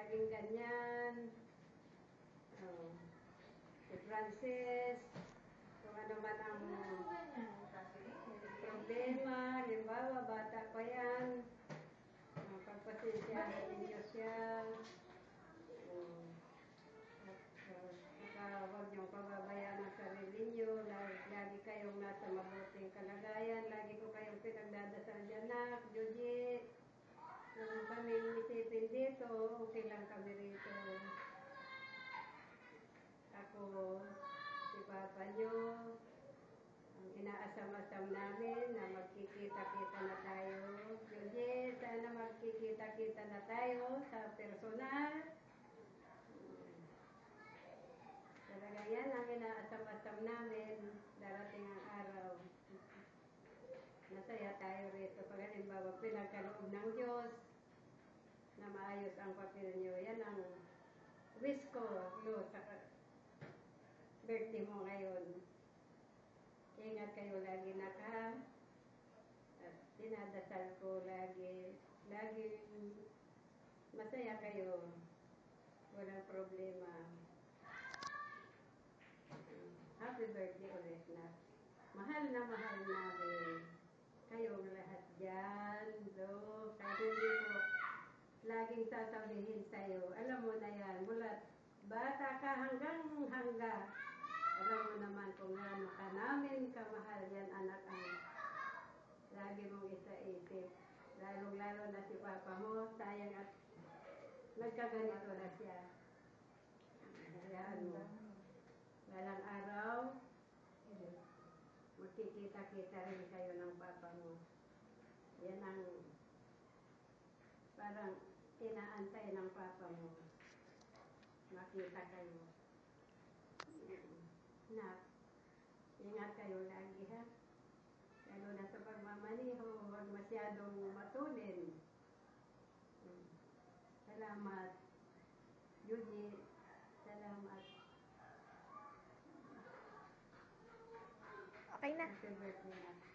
laging ganyan. Oh. Si Francis, kung ano man ang problema, halimbawa, bata pa yan. Pagpasensya ninyo siya. Saka huwag niyong pababayaan ang sarili niyo. Lagi kayong nasa mabuting kalagayan. Lagi ko kayong pinagdadasal dyan, nak, Jujit. Kung kami isipin dito, okay lang kami rito. Ako, si Papa niyo, ang inaasam-asam namin na magkikita-kita na tayo. Jujit, sana magkikita-kita na tayo sa personal. Talaga yan ang inaasam-asam namin. Darating ang araw. Masaya tayo rito. Pag halimbawa pinagkaloob ng Diyos na maayos ang papel nyo. Yan ang wish ko sa birthday mo ngayon. Ingat kayo lagi naka. At dinadasal ko lagi. Lagi masaya kayo. Walang problema. Happy birthday ulit na. Mahal na mahal namin. Kayong lahat dyan. So, kahit hindi ko laging sasabihin sa'yo. Alam mo na yan. Mula bata ka hanggang hangga. Alam mo naman kung gaano ka namin kamahal yan, anak ang lagi mong isa-isip. Lalong-lalo na si Papa mo. Sayang at nagkaganito na siya. Hayaan mo. Walang araw, magkikita-kita rin kayo ng Papa mo. Yan ang parang inaantay ng Papa mo. Makita kayo. Nak, ingat kayo lagi ha. Lalo na sa pagmamaniho, huwag masyadong matulin. Salamat. Judith, salamat. Okay na. Happy birthday na.